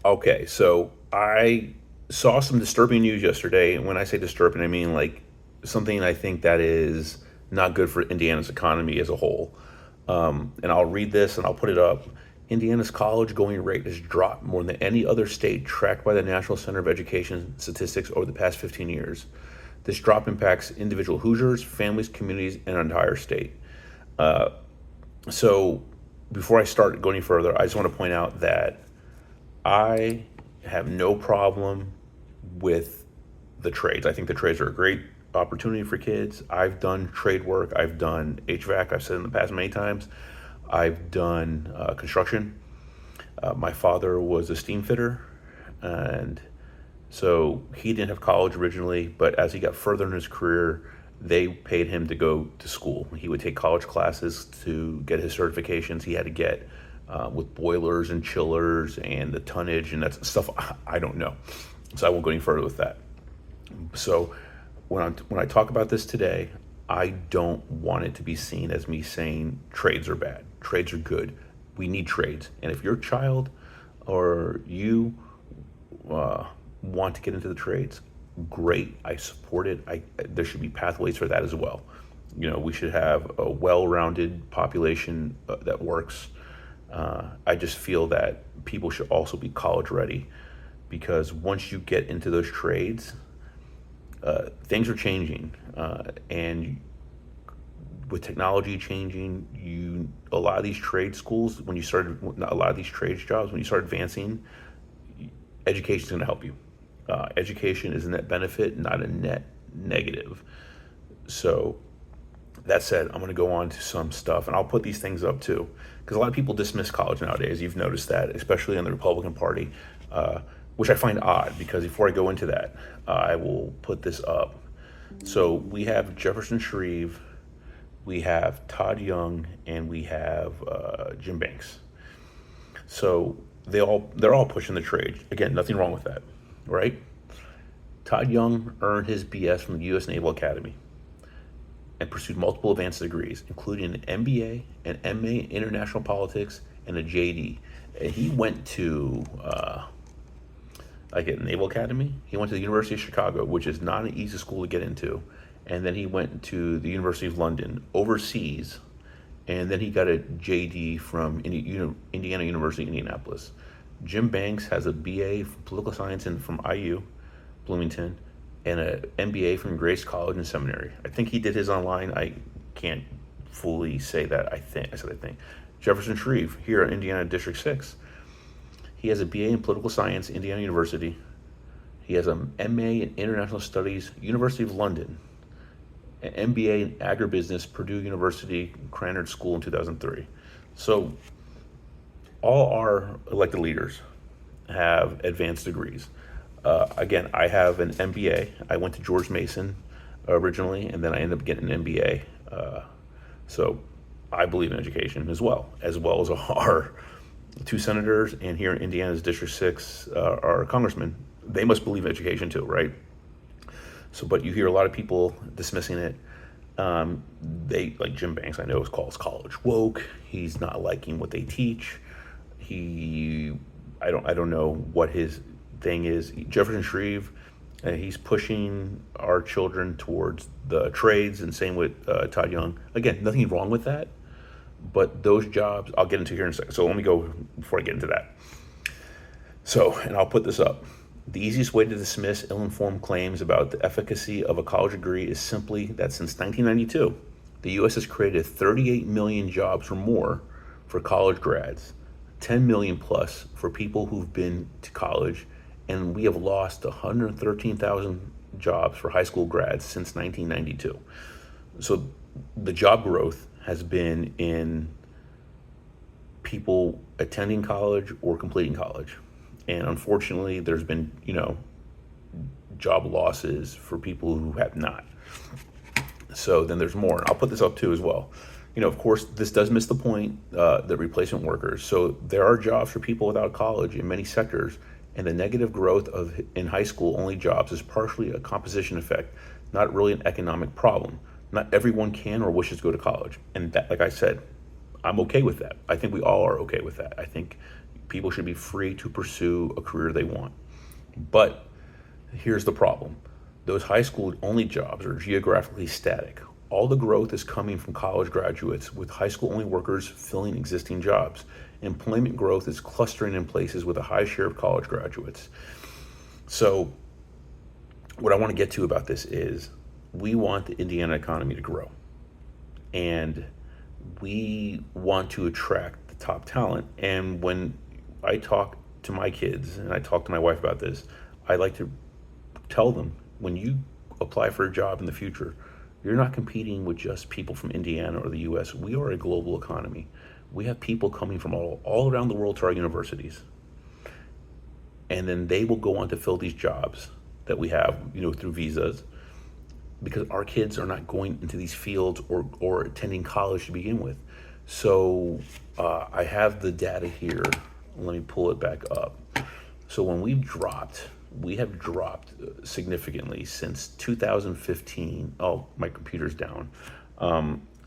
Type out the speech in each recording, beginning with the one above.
Okay, so I saw some disturbing news yesterday. And when I say disturbing, I mean like something I think that is not good for Indiana's economy as a whole. And I'll read this and I'll put it up. Indiana's college going rate has dropped more than any other state tracked by the National Center of Education Statistics over the past 15 years. This drop impacts individual Hoosiers, families, communities, and an entire state. So before I start going any further, I just want to point out that I have no problem with the trades. I think the trades are a great opportunity for kids. I've done trade work. I've done HVAC. I've said in the past many times. I've done construction. My father was a steam fitter, and so he didn't have college originally. But as he got further in his career, they paid him to go to school. He would take college classes to get his certifications. He had to get with boilers and chillers and the tonnage, and that's stuff I don't know. So I won't go any further with that. So when I talk about this today, I don't want it to be seen as me saying trades are bad. Trades are good. We need trades. And if your child or you uh, want to get into the trades, great. I support it. There should be pathways for that as well. We should have a well-rounded population that works. I just feel that people should also be college ready because once you get into those trades, things are changing, and with technology changing, a lot of these trade schools, a lot of these trades jobs, when you start advancing, education is going to help you. Education is a net benefit, not a net negative. So that said, I'm going to go on to some stuff, and I'll put these things up too, because a lot of people dismiss college nowadays. You've noticed that, especially in the Republican Party, which I find odd. Because before I go into that, I will put this up. So we have Jefferson Shreve, we have Todd Young, and we have Jim Banks. So they're all pushing the trade. Again, nothing wrong with that, right? Todd Young earned his BS from the U.S. Naval Academy and pursued multiple advanced degrees, including an MBA, an MA in international politics, and a JD. And he went to, like at Naval Academy, he went to the University of Chicago, which is not an easy school to get into. And then he went to the University of London overseas. And then he got a JD from Indiana University, Indianapolis. Jim Banks has a BA from political science from IU, Bloomington, and an MBA from Grace College and Seminary. I think he did his online. I can't fully say that. I said I think. Jefferson Shreve here at Indiana District 6. He has a BA in political science, Indiana University. He has an MA in international studies, University of London. An MBA in agribusiness, Purdue University, Cranard School in 2003. So all our elected leaders have advanced degrees. Again, I have an MBA. I went to George Mason originally, and then I ended up getting an MBA. So I believe in education as well as our two senators, and here in Indiana's District 6, our congressman. They must believe in education too, right? So, but you hear a lot of people dismissing it. They like Jim Banks. I know calls college woke. He's not liking what they teach. I don't know what his thing is. Jefferson Shreve, he's pushing our children towards the trades, and same with Todd Young. Again, nothing wrong with that, but those jobs I'll get into here in a second. So let me go before I get into that. So, and I'll put this up. The easiest way to dismiss ill-informed claims about the efficacy of a college degree is simply that since 1992, the U.S. has created 38 million jobs or more for college grads, 10 million plus for people who've been to college, and we have lost 113,000 jobs for high school grads since 1992. So the job growth has been in people attending college or completing college. And unfortunately, there's been, job losses for people who have not. So then there's more. And I'll put this up too as well. Of course, this does miss the point, the replacement workers. So there are jobs for people without college in many sectors, and the negative growth in high school only jobs is partially a composition effect, not really an economic problem. Not everyone can or wishes to go to college. And that, like I said, I'm okay with that. I think we all are okay with that. I think People should be free to pursue a career they want. But here's the problem. Those high school only jobs are geographically static. All the growth is coming from college graduates, with high school only workers filling existing jobs. Employment growth is clustering in places with a high share of college graduates. So, what I want to get to about this is we want the Indiana economy to grow. And we want to attract the top talent. And when I talk to my kids and I talk to my wife about this, I like to tell them, when you apply for a job in the future, you're not competing with just people from Indiana or the US. We are a global economy. We have people coming from all around the world to our universities. And then they will go on to fill these jobs that we have, through visas, because our kids are not going into these fields or attending college to begin with. So I have the data here. Let me pull it back up. So when we have dropped significantly since 2015. Oh, my computer's down.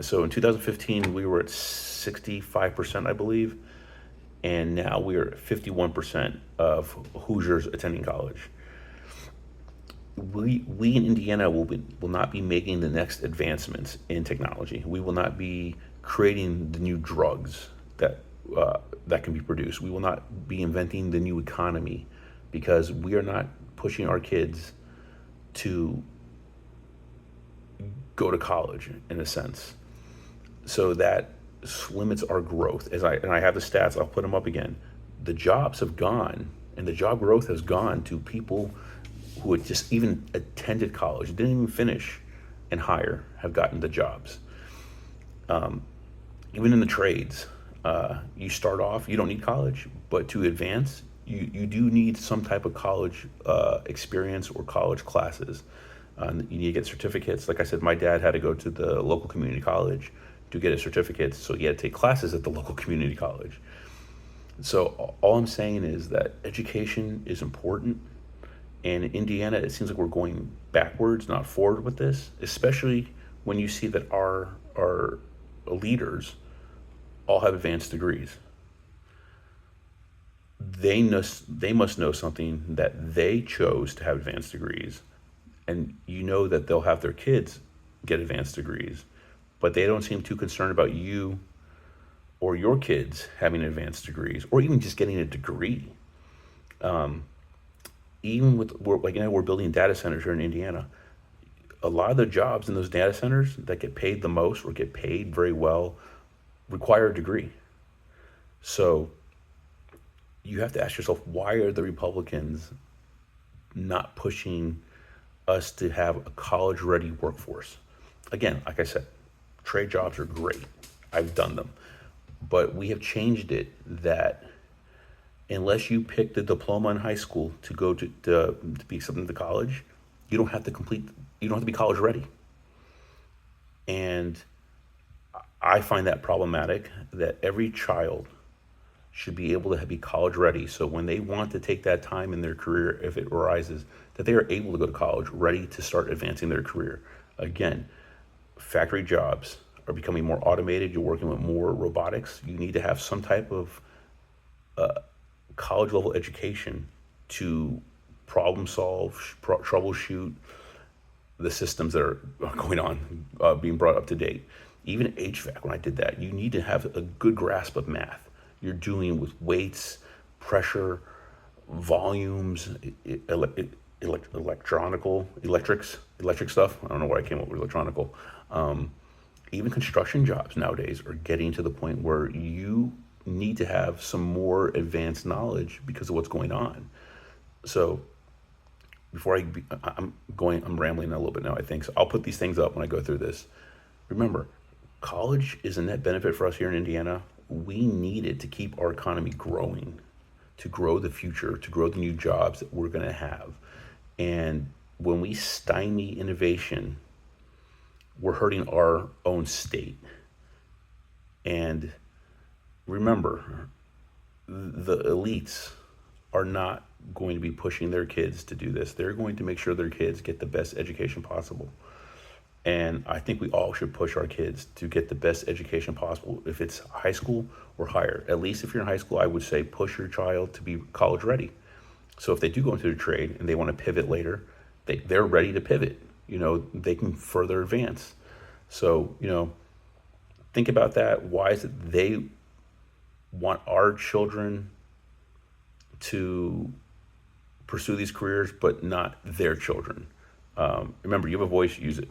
So in 2015, we were at 65%, I believe. And now we are at 51% of Hoosiers attending college. We in Indiana will not be making the next advancements in technology. We will not be creating the new drugs that can be produced. We will not be inventing the new economy, because we are not pushing our kids to go to college, in a sense. So that limits our growth. And I have the stats. I'll put them up again. The jobs have gone, and the job growth has gone to people who had just even attended college, didn't even finish, and higher, have gotten the jobs. Even in the trades, you start off, you don't need college, but to advance, you do need some type of college experience or college classes. You need to get certificates. Like I said, my dad had to go to the local community college to get his certificates, so he had to take classes at the local community college. So all I'm saying is that education is important. And in Indiana, it seems like we're going backwards, not forward with this, especially when you see that our leaders all have advanced degrees. They must know something, that they chose to have advanced degrees. And that they'll have their kids get advanced degrees, but they don't seem too concerned about you or your kids having advanced degrees, or even just getting a degree. Even we're building data centers here in Indiana. A lot of the jobs in those data centers that get paid the most or get paid very well require a degree. So you have to ask yourself, why are the Republicans not pushing us to have a college-ready workforce? Again, like I said, trade jobs are great. I've done them. But we have changed it that unless you pick the diploma in high school to go to be accepted into college, you don't have to be college ready. And I find that problematic, that every child should be able to be college ready. So when they want to take that time in their career, if it arises, that they are able to go to college ready to start advancing their career. Again, factory jobs are becoming more automated. You're working with more robotics. You need to have some type of college level education to problem solve, troubleshoot the systems that are going on, being brought up to date. Even HVAC, when I did that, you need to have a good grasp of math. You're dealing with weights, pressure, volumes, electric stuff. I don't know why I came up with electronical. Even construction jobs nowadays are getting to the point where you need to have some more advanced knowledge because of what's going on. So I'm rambling a little bit now, I think. So I'll put these things up when I go through this. Remember, college is a net benefit for us here in Indiana. We need it to keep our economy growing, to grow the future, to grow the new jobs that we're going to have. And when we stymie innovation, we're hurting our own state. And remember, the elites are not going to be pushing their kids to do this. They're going to make sure their kids get the best education possible. And I think we all should push our kids to get the best education possible. If it's high school or higher, at least if you're in high school, I would say push your child to be college ready. So if they do go into the trade and they want to pivot later, they're ready to pivot. They can further advance. So, think about that. Why is it they want our children to pursue these careers, but not their children? Remember, you have a voice, use it.